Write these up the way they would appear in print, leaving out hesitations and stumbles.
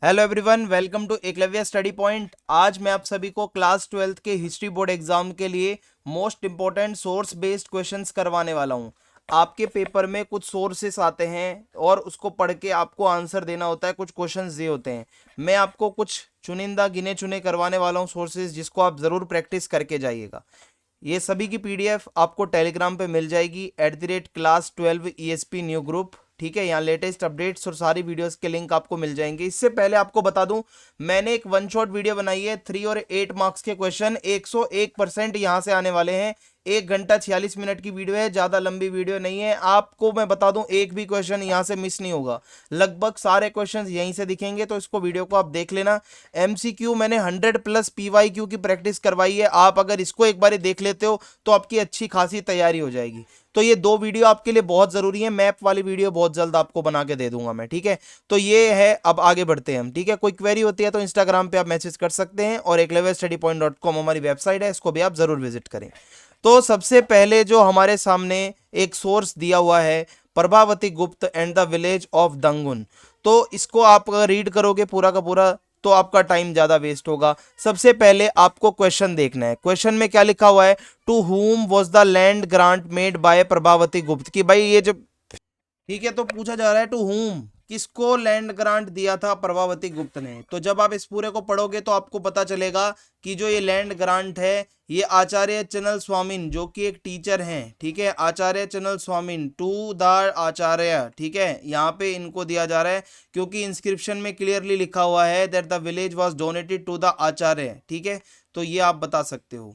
Hello everyone, welcome to Eklavya study point. आज मैं आप सभी को क्लास 12th के हिस्ट्री बोर्ड एग्जाम के लिए most important source based questions करवाने वाला हूं। आपके पेपर में कुछ सोर्सेस आते हैं और उसको पढ़ के आपको आंसर देना होता है। कुछ क्वेश्चंस ये होते हैं। मैं आपको कुछ चुनिंदा गिने चुने करवाने वाला हूं सोर्सेज, जिसको आप ज़रूर प्रैक्टिस करके जाइएगा। ये सभी की पीडीएफ आपको टेलीग्राम पे मिल जाएगी @class12 ESP न्यू ग्रुप। ठीक है, यहाँ लेटेस्ट अपडेट्स और सारी वीडियोस के लिंक आपको मिल जाएंगे। इससे पहले आपको बता दूं, मैंने एक वन शॉट वीडियो बनाई है। 3 और 8 मार्क्स के क्वेश्चन 101% यहाँ से आने वाले हैं। 1 घंटा 46 मिनट की वीडियो है, ज़्यादा लंबी वीडियो नहीं है। आपको मैं बता दूं, एक भी क्वेश्चन यहाँ से मिस नहीं होगा। लगभग सारे क्वेश्चंस यहीं से दिखेंगे, तो इसको वीडियो को आप देख लेना। एमसीक्यू मैंने 100+ PYQ की प्रैक्टिस करवाई है। आप अगर इसको एक बार देख लेते हो तो आपकी अच्छी खासी तैयारी हो जाएगी। तो ये दो वीडियो आपके लिए बहुत जरूरी है। मैप वाली वीडियो बहुत जल्द आपको बना के दे दूंगा मैं। ठीक है, तो ये है। अब आगे बढ़ते हैं हम। ठीक है, कोई क्वेरी होती है तो इंस्टाग्राम पे आप मैसेज कर सकते हैं, और eklavyastudypoint.com हमारी वेबसाइट है, इसको भी आप जरूर विजिट करें। तो सबसे पहले जो हमारे सामने एक सोर्स दिया हुआ है, प्रभावती गुप्त एंड द विलेज ऑफ दंगुन। तो इसको आप अगर रीड करोगे पूरा का पूरा तो आपका टाइम ज्यादा वेस्ट होगा। सबसे पहले आपको क्वेश्चन देखना है। क्वेश्चन में क्या लिखा हुआ है? To whom was the land grant made by Prabhavati Gupta. कि भाई ये जो, ठीक है, तो पूछा जा रहा है टू हुम, किसको लैंड ग्रांट दिया था प्रभावती गुप्त ने। तो जब आप इस पूरे को पढ़ोगे तो आपको पता चलेगा कि जो ये लैंड ग्रांट है, ये आचार्य चनल स्वामिन, जो कि एक टीचर हैं, ठीक है, आचार्य चनल स्वामिन टू द आचार्य, ठीक है, यहाँ पे इनको दिया जा रहा है क्योंकि इंस्क्रिप्शन में क्लियरली लिखा हुआ है that the village was donated to the acharya. ठीक है, तो ये आप बता सकते हो।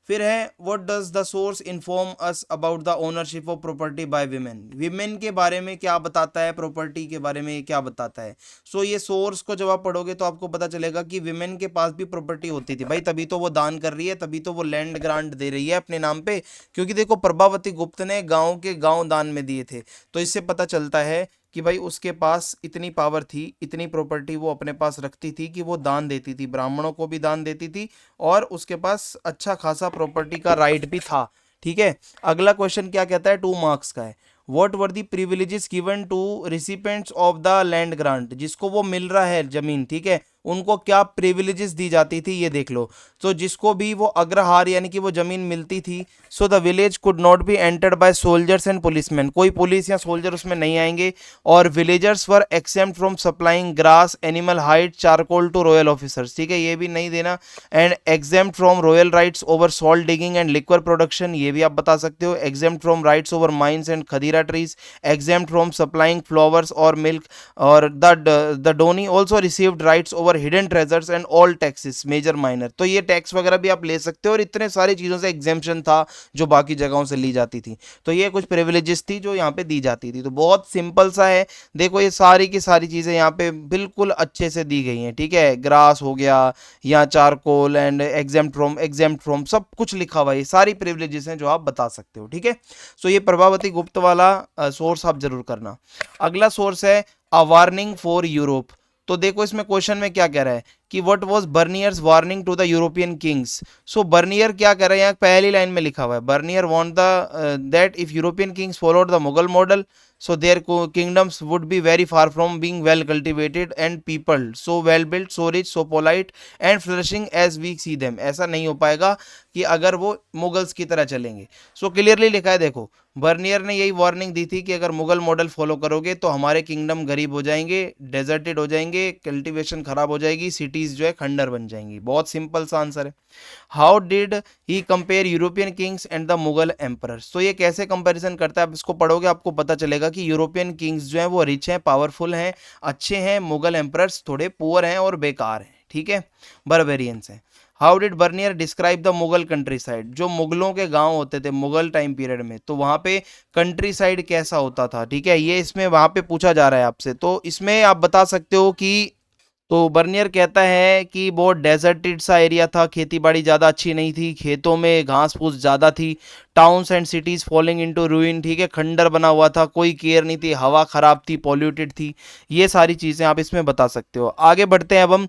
फिर है what does the source inform us about the ownership of property bye women. Women के बारे में क्या बताता है, प्रॉपर्टी के बारे में क्या बताता है। सो ये सोर्स को जब आप पढ़ोगे तो आपको पता चलेगा कि विमेन के पास भी प्रॉपर्टी होती थी भाई, तभी तो वो दान कर रही है, तभी तो वो लैंड ग्रांट दे रही है अपने नाम पे। क्योंकि देखो, प्रभावती गुप्त ने गांव के गांव दान में दिए थे। तो इससे पता चलता है कि भाई उसके पास इतनी पावर थी, इतनी प्रॉपर्टी वो अपने पास रखती थी कि वो दान देती थी, ब्राह्मणों को भी दान देती थी, और उसके पास अच्छा खासा प्रॉपर्टी का राइट भी था। ठीक है, अगला क्वेश्चन क्या कहता है? 2 मार्क्स का है। What were the privileges given to recipients of the land grant. जिसको वो मिल रहा है जमीन, ठीक है, उनको क्या प्रिविलेजेस दी जाती थी, ये देख लो। तो जिसको भी वो अग्रहार यानी कि वो जमीन मिलती थी, so the village could not be entered by soldiers and policeman. कोई पुलिस या सोल्जर उसमें नहीं आएंगे। और villagers were except from supplying grass, animal hide, charcoal to royal officers. ठीक है, ये भी नहीं देना। And exempt from royal rights over salt digging and liquor production, ये भी आप बता सकते हो। Exempt from rights over mines and khadira trees, exempt from supplying flowers और मिल्क। और the donee also received rights over hidden treasures and all taxes major minor. तो ये टैक्स वगैरह भी आप ले सकते हो, और इतने सारी चीज़ों से एग्जेम्पशन था जो बाकी जगहों से ली जाती थी। तो ये कुछ प्रिविलेजेस थी जो यहाँ पे दी जाती थी। तो बहुत सिंपल सा है। देखो, ये सारी की सारी चीज़ें यहाँ पे बिल्कुल अच्छे से दी गई हैं। ठीक है, ग्रास हो गया, या चारकोल एंड एग्जेम्प्ट फ्रॉम सब कुछ लिखा हुआ है। ये सारी प्रिविलेजेस हैं जो आप बता सकते हो। ठीक है, सो ये प्रभावती गुप्त वाला सोर्स आप जरूर करना। अगला सोर्स है अ वार्निंग फॉर यूरोप। तो देखो, इसमें क्वेश्चन में क्या कह रहा है कि what was Bernier's warning to the European kings. So Bernier क्या कह रहा है, यहाँ पहली लाइन में लिखा हुआ है, Bernier want the that if European kings followed the Mughal model, so their kingdoms would be very far from being well cultivated and peopled, so well built, so rich, so polite and flourishing as we see them। ऐसा नहीं हो पाएगा कि अगर वो Mughals की तरह चलेंगे। सो क्लियरली लिखा है, देखो, बर्नियर ने यही वार्निंग दी थी कि अगर मुगल मॉडल फॉलो करोगे तो हमारे किंगडम गरीब हो जाएंगे, डेजर्टेड हो जाएंगे, कल्टीवेशन खराब हो जाएगी, सिटीज जो है खंडर बन जाएंगी। बहुत सिंपल सा आंसर है। How did he compare European Kings and the Mughal emperors. तो ये कैसे कंपैरिजन करता है, आप इसको पढ़ोगे आपको पता चलेगा कि यूरोपियन किंग्स जो हैं वो रिच हैं, पावरफुल हैं, अच्छे हैं, मुगल एम्परर्स थोड़े पुअर हैं और बेकार हैं। ठीक है, बर्बेरियंस हैं। How did Bernier describe the Mughal countryside. जो मुगलों के गांव होते थे मुगल टाइम पीरियड में, तो वहां पे कंट्री साइड कैसा होता था। ठीक है, ये इसमें वहां पे पूछा जा रहा है आपसे। तो इसमें आप बता सकते हो कि, तो बर्नियर कहता है कि बहुत डेजर्टेड सा एरिया था, खेती बाड़ी ज़्यादा अच्छी नहीं थी, खेतों में घास फूस ज़्यादा थी, towns and cities falling into रूइन। ठीक है, खंडर बना हुआ था, कोई केयर नहीं थी, हवा खराब थी, पॉल्यूटेड थी। ये सारी चीज़ें आप इसमें बता सकते हो। आगे बढ़ते हैं अब हम।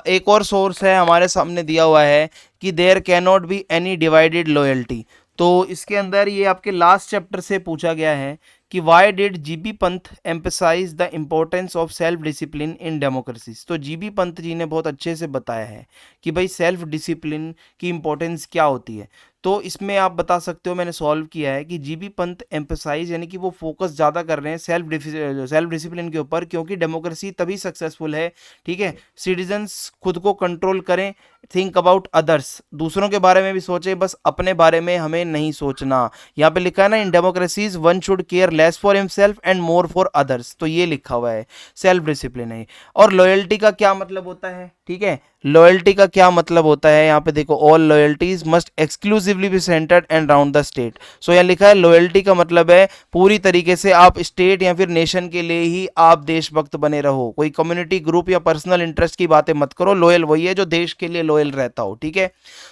एक और सोर्स है हमारे सामने दिया हुआ है कि there can not be any divided loyalty. तो इसके अंदर ये आपके लास्ट चैप्टर से पूछा गया है कि why did G B Pant emphasise the importance of self discipline in democracies. तो जीबी पंत जी ने बहुत अच्छे से बताया है कि भाई सेल्फ डिसिप्लिन की इम्पोर्टेंस क्या होती है। तो इसमें आप बता सकते हो, मैंने सॉल्व किया है कि जीबी पंत एम्फसाइज यानी कि वो फोकस ज़्यादा कर रहे हैं सेल्फ डिसिप्लिन के ऊपर, क्योंकि डेमोक्रेसी तभी सक्सेसफुल है, ठीक है, सिटीजन्स खुद को कंट्रोल करें, थिंक अबाउट अदर्स, दूसरों के बारे में भी सोचें, बस अपने बारे में हमें नहीं सोचना। यहाँ पे लिखा है ना, इन democracies one should care less for himself and more for others, तो ये लिखा हुआ है, सेल्फ डिसिप्लिन है। और लॉयल्टी का क्या मतलब होता है, ठीक है, लॉयल्टी का क्या मतलब होता है, यहाँ पे देखो, all loyalties must exclusively be centred and round the state. So यहाँ लिखा है लॉयल्टी का मतलब है पूरी तरीके से आप स्टेट या फिर नेशन के लिए ही आप देशभक्त बने रहो, कोई कम्युनिटी ग्रुप या पर्सनल इंटरेस्ट की बातें मत करो। लॉयल वही है जो देश के लिए लॉयल रहता हो, ठीक है।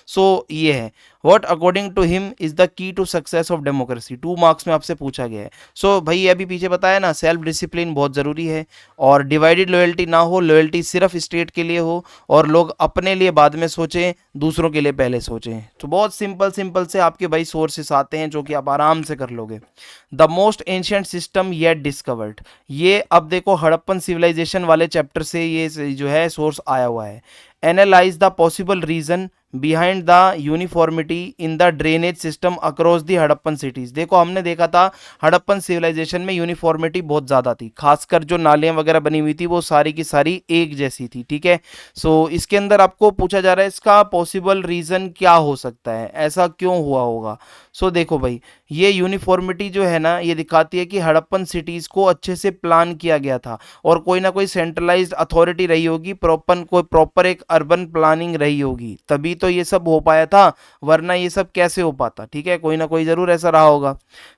सो ये है what according to him is the key to success of democracy, 2 marks में आपसे पूछा गया है। सो भाई ये अभी पीछे बताया ना, सेल्फ डिसिप्लिन बहुत जरूरी है, और डिवाइडेड लॉयल्टी ना हो, लॉयल्टी सिर्फ स्टेट के लिए हो, और लोग अपने लिए बाद में सोचें, दूसरों के लिए पहले सोचें। तो बहुत सिंपल सिंपल से आपके भाई सोर्सेस आते हैं जो कि आप आराम से कर लोगे। The most ancient system yet discovered, ये अब देखो हड़प्पन सिविलाइजेशन वाले चैप्टर से ये जो है सोर्स आया हुआ है। Analyse the possible reason behind the uniformity in the drainage system across the Harappan cities. देखो हमने देखा था हड़प्पन सिविलाइजेशन में यूनिफॉर्मिटी बहुत ज़्यादा थी, खासकर जो नालियाँ वगैरह बनी हुई थी वो सारी की सारी एक जैसी थी, ठीक है। सो इसके अंदर आपको पूछा जा रहा है इसका पॉसिबल रीज़न क्या हो सकता है, ऐसा क्यों हुआ होगा। सो देखो भाई, ये यूनिफॉर्मिटी जो है ना, ये दिखाती है कि हड़प्पन सिटीज़ को अच्छे से प्लान किया गया था, और कोई ना कोई सेंट्रलाइज्ड अथॉरिटी रही होगी, प्रॉपर एक अर्बन प्लानिंग रही होगी, तभी तो ये सब हो पाया था, वरना ये सब कैसे हो पाता, ठीक है, कोई ना कोई ज़रूर ऐसा रहा होगा।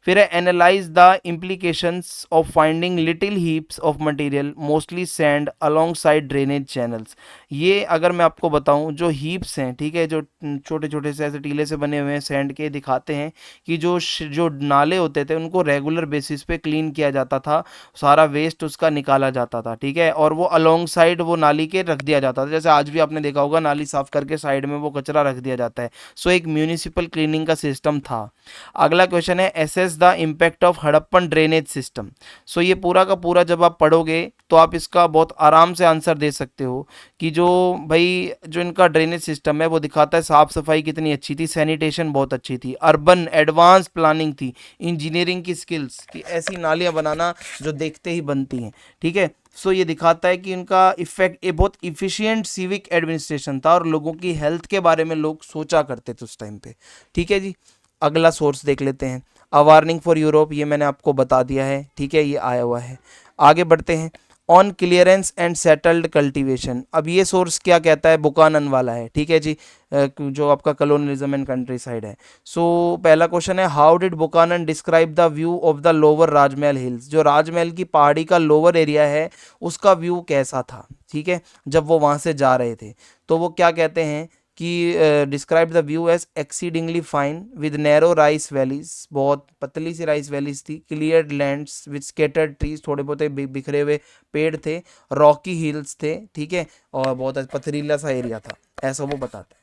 फिर है analyse the implications of finding little heaps of material mostly sand along side drainage channels. ये अगर मैं आपको बताऊं, जो हीप्स हैं, ठीक है, जो छोटे छोटे से ऐसे टीले से बने हुए हैं सैंड के, दिखाते हैं कि जो नाले होते थे उनको रेगुलर बेसिस पे क्लीन किया जाता था, सारा वेस्ट उसका निकाला जाता था, ठीक है, और वो अलोंग साइड वो नाली के रख दिया जाता था, जैसे आज भी आपने देखा होगा नाली साफ करके साइड में वो कचरा रख दिया जाता है। सो एक म्यूनिसिपल क्लीनिंग का सिस्टम था। अगला क्वेश्चन है assess the impact of Harappan drainage system. So ये पूरा का पूरा जब आप पढ़ोगे तो आप इसका बहुत आराम से आंसर दे सकते हो कि जो भाई जो इनका ड्रेनेज सिस्टम है वो दिखाता है साफ सफाई कितनी अच्छी थी, सैनिटेशन बहुत अच्छी थी, अर्बन एडवांस प्लानिंग थी, इंजीनियरिंग की स्किल्स कि ऐसी नालियां बनाना जो देखते ही बनती हैं, ठीक है। सो ये दिखाता है कि इनका इफेक्ट, ये बहुत इफिशियंट सिविक एडमिनिस्ट्रेशन था, और लोगों की हेल्थ के बारे में लोग सोचा करते थे उस टाइम पे, ठीक है जी। अगला सोर्स देख लेते हैं, अ वार्निंग फॉर यूरोप, ये मैंने आपको बता दिया है, ठीक है, ये आया हुआ है। आगे बढ़ते हैं, on clearance and settled cultivation. अब ये सोर्स क्या कहता है, बुकानन वाला है, ठीक है जी, जो आपका कलोनियलिज्म एंड कंट्री साइड है। सो पहला क्वेश्चन है, how did Buchanan describe the view of the lower Rajmahal hills. जो राजमहल की पहाड़ी का लोअर एरिया है उसका व्यू कैसा था, ठीक है, जब वो वहाँ से जा रहे थे, तो वो क्या कहते हैं कि describe the view as exceedingly fine with narrow rice valleys, बहुत पतली सी राइस वैलीज थी, cleared lands with scattered trees, थोड़े बहुत बिखरे हुए पेड़ थे, रॉकी हिल्स थे, ठीक है, और बहुत पथरीला सा एरिया था, ऐसा वो बताता है।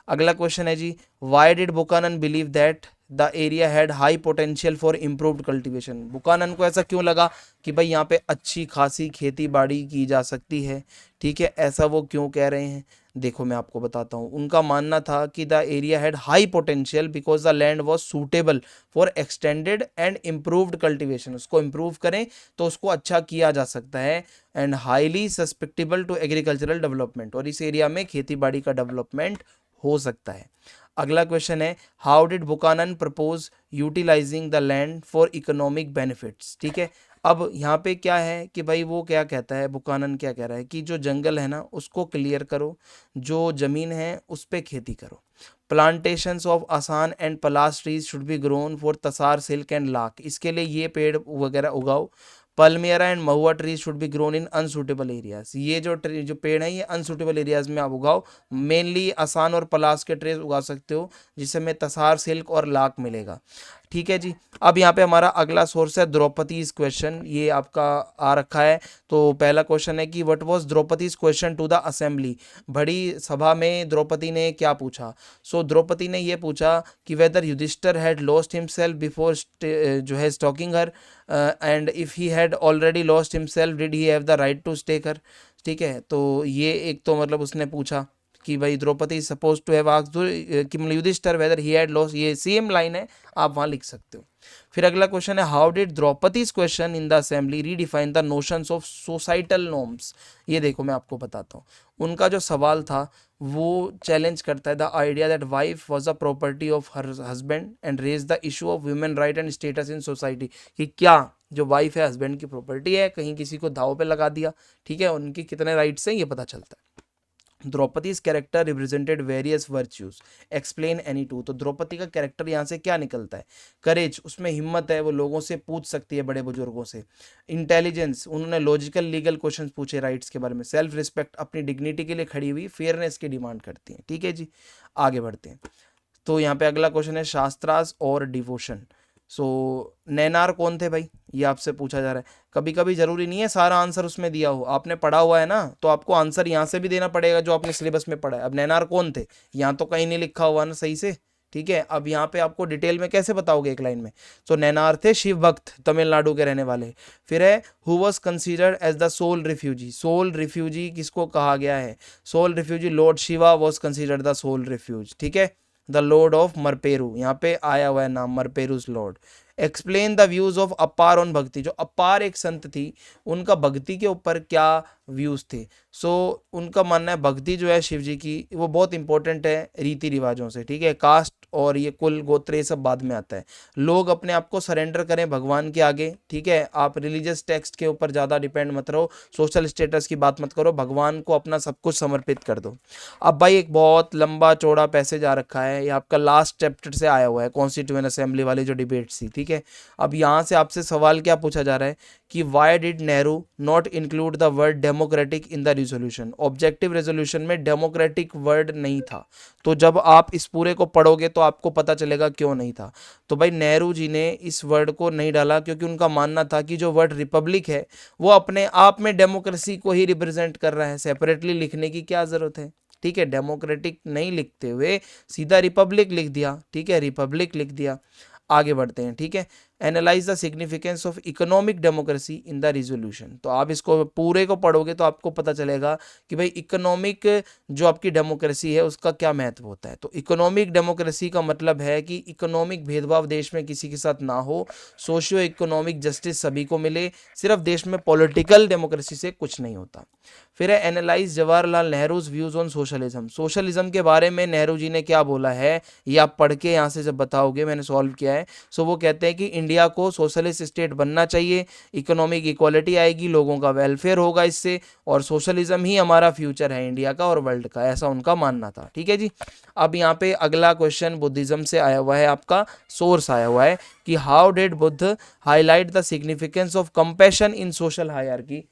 अगला क्वेश्चन है जी, why did Buchanan believe that the area had high potential for improved cultivation. Buchanan को ऐसा क्यों लगा कि भाई यहाँ पे अच्छी खासी खेती बाड़ी की जा सकती है, ठीक है, ऐसा वो क्यों कह रहे हैं, देखो मैं आपको बताता हूँ। उनका मानना था कि the area had high potential because the land was suitable for extended and improved cultivation, उसको इम्प्रूव करें तो उसको अच्छा किया जा सकता है, and highly susceptible to agricultural development, और इस एरिया में खेती बाड़ी का डेवलपमेंट हो सकता है। अगला क्वेश्चन है, how did Buchanan propose utilising the land for economic benefits, ठीक है। अब यहाँ पे क्या है कि भाई वो क्या कहता है, बुकानन क्या कह रहा है कि जो जंगल है ना उसको क्लियर करो, जो ज़मीन है उस पर खेती करो, plantations of asan and palas trees should be grown for tasar silk and lac, इसके लिए ये पेड़ वगैरह उगाओ, palmyra and mahua trees should be grown in unsuitable areas, ये जो पेड़ हैं ये अनसूटेबल एरियाज में आप उगाओ, मेनली आसान और पलास के ट्रीज उगा सकते हो जिससे में तसार सिल्क और लाख मिलेगा। ठीक है जी। अब यहाँ पे हमारा अगला सोर्स है द्रौपदीज क्वेश्चन, ये आपका आ रखा है। तो पहला क्वेश्चन है कि what was Draupadi's question to the assembly, बड़ी सभा में द्रौपदी ने क्या पूछा। सो द्रौपदी ने ये पूछा कि whether Yudhishthira had lost himself before जो है staking her, and if he had already lost himself did he have the right to stake her. ठीक है, तो ये एक तो मतलब उसने पूछा कि भाई Draupadi suppose to have asked कि मतलब Yudhishthira whether he had lost, ये सेम लाइन है, आप वहां लिख सकते हो। फिर अगला क्वेश्चन है how did Draupadi's question in the assembly redefine the notions of societal norms. ये देखो मैं आपको बताता हूँ, उनका जो सवाल था वो चैलेंज करता है the idea that wife was a property of her husband and raise the issue of women right and status in society, कि क्या जो वाइफ है हस्बैंड की प्रॉपर्टी है, कहीं किसी को दाव पे लगा दिया, ठीक है, उनकी कितने राइट्स हैं ये पता चलता है। Draupadi's character represented various virtues, explain any to. तो द्रौपदी का कैरेक्टर यहाँ से क्या निकलता है, करेज, उसमें हिम्मत है, वो लोगों से पूछ सकती है बड़े बुजुर्गों से। इंटेलिजेंस, उन्होंने लॉजिकल लीगल क्वेश्चन पूछे राइट्स के बारे में। सेल्फ रिस्पेक्ट, अपनी डिग्निटी के लिए खड़ी हुई, फेयरनेस की डिमांड करती हैं। ठीक है जी, आगे बढ़ते हैं। तो यहाँ पे अगला क्वेश्चन है शास्त्रास और डिवोशन। सो नैनार कौन थे भाई, ये आपसे पूछा जा रहा है। कभी कभी जरूरी नहीं है सारा आंसर उसमें दिया हो, आपने पढ़ा हुआ है ना, तो आपको आंसर यहाँ से भी देना पड़ेगा जो आपने सिलेबस में पढ़ा है। अब नैनार कौन थे, यहाँ तो कहीं नहीं लिखा हुआ ना सही से, ठीक है। अब यहाँ पे आपको डिटेल में कैसे बताओगे एक लाइन में। तो नैनार थे शिव भक्त, तमिलनाडु के रहने वाले। फिर है who was considered as the sole refugee, sole refugee किसको कहा गया है, sole refugee Lord Shiva was considered the sole refuge. ठीक है, द लॉर्ड ऑफ मरपेरू, यहाँ पे आया हुआ है नाम मरपेरूस lord. Explain the views of Appar on bhakti, जो अपार एक संत थी उनका भक्ति के ऊपर क्या व्यूज थे। सो उनका मानना है भक्ति जो है शिव जी की वो बहुत इंपॉर्टेंट है रीति रिवाजों से। ठीक है, कास्ट और ये कुल गोत्र ये सब बाद में आता है। लोग अपने आप को सरेंडर करें भगवान के आगे। ठीक है, आप रिलीजियस टेक्स्ट के ऊपर ज़्यादा डिपेंड मत रहो, सोशल स्टेटस की बात मत करो, भगवान को अपना सब कुछ समर्पित कर दो। अब भाई एक बहुत लंबा चौड़ा पैसेज आ रखा है, ये आपका लास्ट चैप्टर से आया हुआ है, कॉन्स्टिट्यूएंट असेंबली वाली जो डिबेट थी। ठीक है, अब यहाँ से आपसे सवाल क्या पूछा जा रहा है कि why did Nehru not include the word democratic in the resolution. Objective resolution में डेमोक्रेटिक वर्ड नहीं था, तो जब आप इस पूरे को पढ़ोगे तो आपको पता चलेगा क्यों नहीं था। तो भाई नेहरू जी ने इस वर्ड को नहीं डाला क्योंकि उनका मानना था कि जो वर्ड रिपब्लिक है वो अपने आप में डेमोक्रेसी को ही रिप्रेजेंट कर रहा है, सेपरेटली लिखने की क्या जरूरत है। ठीक है, डेमोक्रेटिक नहीं लिखते हुए सीधा रिपब्लिक लिख दिया। ठीक है, रिपब्लिक लिख दिया। आगे बढ़ते हैं। ठीक है, analyse the significance of economic democracy in the resolution. तो आप इसको पूरे को पढ़ोगे तो आपको पता चलेगा कि भाई इकोनॉमिक जो आपकी डेमोक्रेसी है उसका क्या महत्व होता है। तो इकोनॉमिक डेमोक्रेसी का मतलब है कि इकोनॉमिक भेदभाव देश में किसी के साथ ना हो, सोशियो इकोनॉमिक जस्टिस सभी को मिले, सिर्फ देश में पॉलिटिकल डेमोक्रेसी से कुछ नहीं होता। फिर है analyse Jawaharlal Nehru's views on socialism. Socialism के बारे में नेहरू जी ने क्या बोला है ये आप पढ़ के यहाँ से जब बताओगे, मैंने सॉल्व किया है। सो वो कहते हैं कि इंडिया को सोशलिस्ट स्टेट बनना चाहिए, इकोनॉमिक इक्वालिटी आएगी, लोगों का वेलफेयर होगा इससे, और सोशलिज्म ही हमारा फ्यूचर है इंडिया का और वर्ल्ड का, ऐसा उनका मानना था। ठीक है जी। अब यहाँ पे अगला क्वेश्चन बुद्धिज्म से आया हुआ है, आपका सोर्स आया हुआ है कि how did Buddha highlight the significance of compassion in social hierarchy.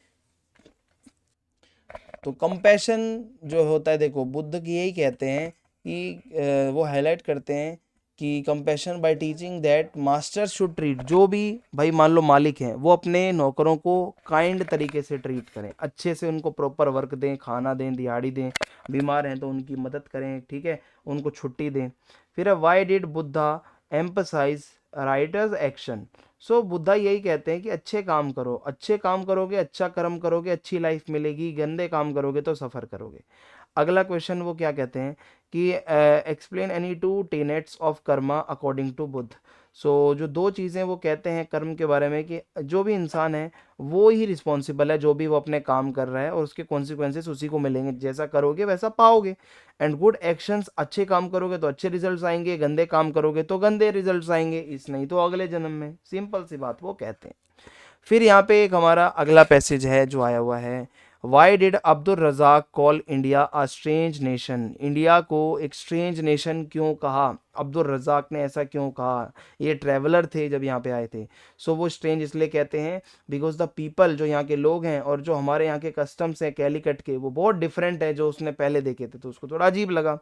तो कंपैशन जो होता है, देखो बुद्ध की यही कहते हैं कि वो हाईलाइट करते हैं कि compassion bye teaching that master should treat, जो भी भाई मान लो मालिक हैं वो अपने नौकरों को काइंड तरीके से ट्रीट करें, अच्छे से उनको प्रॉपर वर्क दें, खाना दें, दिहाड़ी दें, बीमार हैं तो उनकी मदद करें, ठीक है, उनको छुट्टी दें। फिर why did Buddha emphasise righteous action. So Buddha यही कहते हैं कि अच्छे काम करो, अच्छे काम करोगे अच्छा कर्म करोगे अच्छी लाइफ मिलेगी, गंदे काम करोगे तो सफ़र करोगे। अगला क्वेश्चन वो क्या कहते हैं कि explain any two tenets of karma according to Buddha. So जो दो चीज़ें वो कहते हैं कर्म के बारे में कि जो भी इंसान है वो ही रिस्पॉन्सिबल है, जो भी वो अपने काम कर रहा है और उसके कॉन्सिक्वेंसेस उसी को मिलेंगे, जैसा करोगे वैसा पाओगे। एंड गुड एक्शंस, अच्छे काम करोगे तो अच्छे रिजल्ट्स आएंगे, गंदे काम करोगे तो गंदे रिजल्ट्स आएंगे, इस नहीं तो अगले जन्म में, सिंपल सी बात वो कहते हैं। फिर यहाँ पे एक हमारा अगला पैसेज है जो आया हुआ है, why did Abdul Razzaq call India a strange nation. India को एक स्ट्रेंज नेशन क्यों कहा, अब्दुल रज़ाक ने ऐसा क्यों कहा, ये ट्रैवलर थे जब यहाँ पे आए थे। सो वो स्ट्रेंज इसलिए कहते हैं बिकॉज द पीपल, जो यहाँ के लोग हैं और जो हमारे यहाँ के कस्टम्स हैं कैलिकट के, वो बहुत डिफरेंट है जो उसने पहले देखे थे, तो उसको थोड़ा अजीब लगा।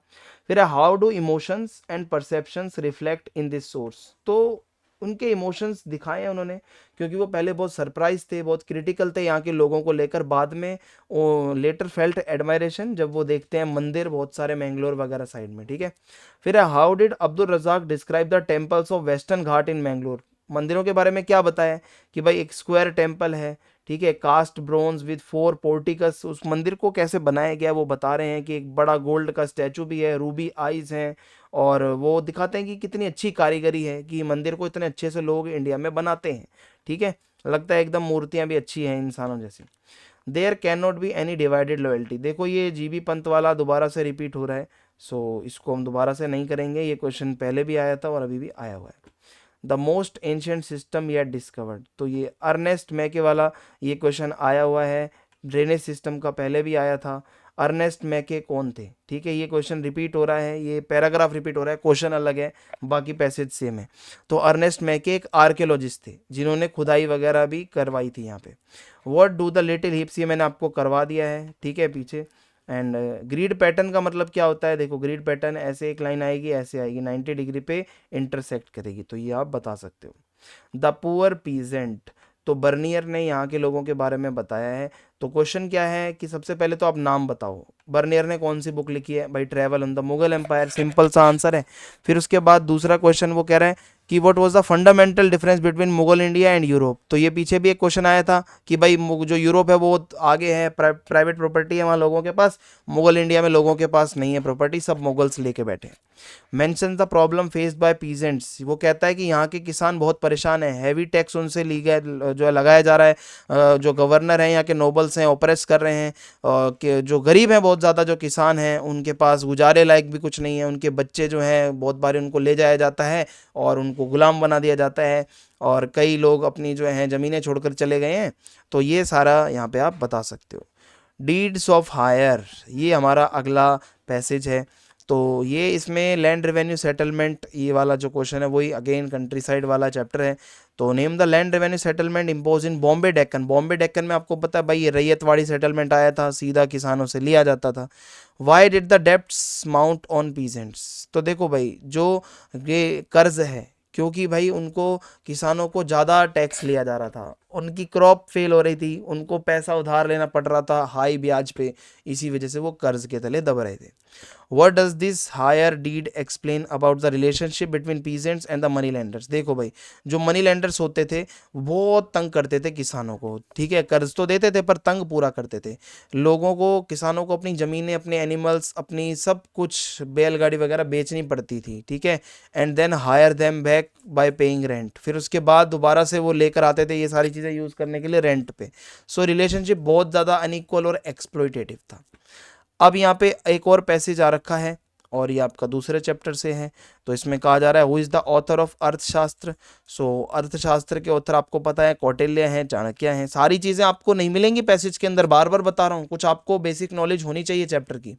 फिर how do emotions and perceptions reflect in this source. तो उनके इमोशंस दिखाए हैं उन्होंने, क्योंकि वो पहले बहुत सरप्राइज थे, बहुत क्रिटिकल थे यहाँ के लोगों को लेकर, बाद में वो लेटर फेल्ट एडमायरेशन जब वो देखते हैं मंदिर बहुत सारे मैंगलोर वगैरह साइड में, ठीक है। फिर how did Abdul Razzaq describe the temples of Western Ghat in Mangalore, मंदिरों के बारे में क्या बताया कि भाई एक स्क्वायर टेम्पल है, ठीक है, कास्ट ब्रोंज विद 4 पोर्टिकस, उस मंदिर को कैसे बनाया गया वो बता रहे हैं कि एक बड़ा गोल्ड का स्टैचू भी है, रूबी आईज हैं, और वो दिखाते हैं कि कितनी अच्छी कारीगरी है कि मंदिर को इतने अच्छे से लोग इंडिया में बनाते हैं, ठीक है। लगता है एकदम मूर्तियां भी अच्छी हैं इंसानों जैसी। There can not be any divided loyalty, देखो ये जीबी पंत वाला दोबारा से रिपीट हो रहा है, सो इसको हम दोबारा से नहीं करेंगे, ये क्वेश्चन पहले भी आया था और अभी भी आया हुआ है। The most ancient system yet discovered, तो ये अर्नेस्ट मैके वाला ये क्वेश्चन आया हुआ है, ड्रेनेज सिस्टम का पहले भी आया था। अर्नेस्ट मैके कौन थे, ठीक है, ये क्वेश्चन रिपीट हो रहा है, ये पैराग्राफ रिपीट हो रहा है, क्वेश्चन अलग है, बाकी पैसेज सेम है। तो अर्नेस्ट मैके एक आर्कियोलॉजिस्ट थे जिन्होंने खुदाई वगैरह भी करवाई थी यहाँ पे। व्हाट डू द लिटिल हिप्स, ये मैंने आपको करवा दिया है, ठीक है पीछे। एंड ग्रिड पैटर्न का मतलब क्या होता है, देखो ग्रिड पैटर्न ऐसे एक लाइन आएगी, ऐसे आएगी, 90 डिग्री पे इंटरसेक्ट करेगी, तो ये आप बता सकते हो। द पुअर पीजेंट, तो बर्नियर ने यहाँ के लोगों के बारे में बताया है। तो क्वेश्चन क्या है कि सबसे पहले तो आप नाम बताओ, बर्नियर ने कौन सी बुक लिखी है, भाई travel on the Mughal Empire, simple सा आंसर है। फिर उसके बाद दूसरा क्वेश्चन वो कह रहा है कि what was the fundamental difference between Mughal India and Europe, तो ये पीछे भी एक क्वेश्चन आया था कि भाई जो यूरोप है वो आगे है, प्राइवेट प्रॉपर्टी है वहाँ लोगों के पास, मुगल इंडिया में लोगों के पास नहीं है प्रॉपर्टी, सब मुगल्स लेके बैठे हैं। Mention the problem faced by peasants, वो कहता है कि यहाँ के किसान बहुत परेशान हैं, हैवी टैक्स उनसे ली गए जो है लगाया जा रहा है, जो गवर्नर हैं यहाँ के नोबल्स हैं ऑपरेस कर रहे हैं, कि जो गरीब हैं बहुत ज़्यादा, जो किसान हैं उनके पास गुजारे लायक भी कुछ नहीं है, उनके बच्चे जो हैं बहुत बार उनको ले जाया जाता है और उनको गुलाम बना दिया जाता है, और कई लोग अपनी जो हैं ज़मीनें छोड़कर चले गए हैं। तो ये सारा यहाँ पे आप बता सकते हो। डीड्स ऑफ हायर, ये हमारा अगला पैसेज है, तो ये इसमें लैंड रेवेन्यू सेटलमेंट, ये वाला जो क्वेश्चन है वही अगेन कंट्री साइड वाला चैप्टर है। तो name the land revenue settlement impose इन बॉम्बे डेक्कन, बॉम्बे डेक्कन में आपको पता है भाई ये रैयतवाड़ी सेटलमेंट आया था, सीधा किसानों से लिया जाता था। Why did the debts mount on peasants, तो देखो भाई जो ये कर्ज है, क्योंकि भाई उनको किसानों को ज़्यादा टैक्स लिया जा रहा था, उनकी क्रॉप फेल हो रही थी, उनको पैसा उधार लेना पड़ रहा था हाई ब्याज पे, इसी वजह से वो कर्ज के तले दब रहे थे। What does this higher deed explain about the relationship between peasants and the money lenders, देखो भाई जो मनी लेंडर्स होते थे बहुत तंग करते थे किसानों को, ठीक है, कर्ज तो देते थे पर तंग पूरा करते थे लोगों को, किसानों को अपनी ज़मीनें, अपने एनिमल्स, अपनी सब कुछ बैलगाड़ी वगैरह बेचनी पड़ती थी, ठीक है। And then hire them back by paying rent, फिर उसके बाद दोबारा से वो लेकर आते थे ये सारी चीज़ें यूज़ करने के लिए रेंट पे। सो रिलेशनशिप बहुत ज़्यादा अनइक्वल और एक्सप्लॉयटेटिव था। अब यहाँ पे एक और पैसेज आ रखा है और ये आपका दूसरे चैप्टर से है, तो इसमें कहा जा रहा है who is the author of अर्थशास्त्र। सो अर्थशास्त्र के ऑथर आपको पता है कौटिल्य हैं, चाणक्य हैं, सारी चीज़ें आपको नहीं मिलेंगी पैसेज के अंदर, बार बार बता रहा हूँ, कुछ आपको बेसिक नॉलेज होनी चाहिए चैप्टर की।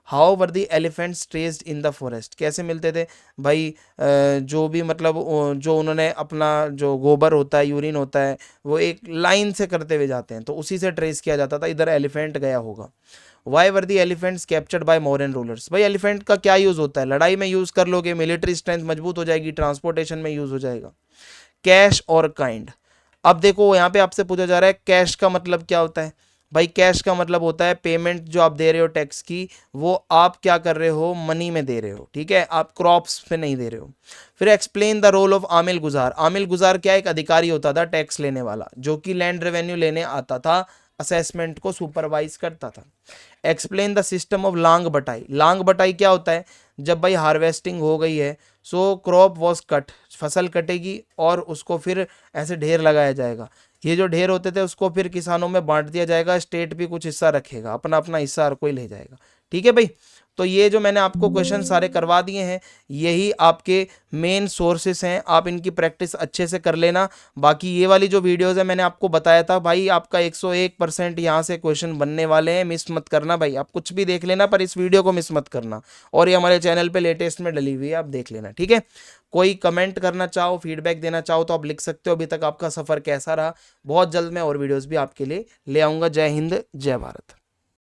How were the elephants traced in the forest, कैसे मिलते थे भाई, जो भी मतलब जो उन्होंने अपना जो गोबर होता है, यूरिन होता है, वो एक लाइन से करते हुए जाते हैं, तो उसी से ट्रेस किया जाता था, इधर एलिफेंट गया होगा। Why were the elephants captured by modern rulers, भाई एलिफेंट का क्या यूज़ होता है, लड़ाई में यूज़ कर लोगे, मिलिट्री स्ट्रेंथ मजबूत हो जाएगी, ट्रांसपोर्टेशन में यूज़ हो जाएगा। कैश और काइंड, अब देखो यहाँ पे आपसे पूछा जा रहा है कैश का मतलब क्या होता है, भाई कैश का मतलब होता है पेमेंट जो आप दे रहे हो टैक्स की, वो आप क्या कर रहे हो, मनी में दे रहे हो, ठीक है, आप क्रॉप्स पे नहीं दे रहे हो। फिर एक्सप्लेन द रोल ऑफ आमिल गुजार, आमिल गुजार क्या एक अधिकारी होता था टैक्स लेने वाला, जो कि लैंड रेवेन्यू लेने आता था, असेसमेंट को सुपरवाइज करता था। एक्सप्लेन द सिस्टम ऑफ लांग बटाई, लांग बटाई क्या होता है, जब भाई हार्वेस्टिंग हो गई है, सो क्रॉप वॉज कट, फसल कटेगी और उसको फिर ऐसे ढेर लगाया जाएगा, ये जो ढेर होते थे उसको फिर किसानों में बांट दिया जाएगा, स्टेट भी कुछ हिस्सा रखेगा, अपना अपना हिस्सा हर कोई ले जाएगा, ठीक है भाई। तो ये जो मैंने आपको क्वेश्चन सारे करवा दिए हैं, यही आपके मेन सोर्सेस हैं, आप इनकी प्रैक्टिस अच्छे से कर लेना। बाकी ये वाली जो वीडियोस है मैंने आपको बताया था भाई, आपका 101% यहाँ से क्वेश्चन बनने वाले हैं, मिस मत करना भाई, आप कुछ भी देख लेना पर इस वीडियो को मिस मत करना, और ये हमारे चैनल पे लेटेस्ट में डली हुई है, आप देख लेना, ठीक है। कोई कमेंट करना चाहो, फीडबैक देना चाहो तो आप लिख सकते हो, अभी तक आपका सफ़र कैसा रहा। बहुत जल्द मैं और वीडियोज़ भी आपके लिए ले आऊँगा। जय हिंद, जय भारत।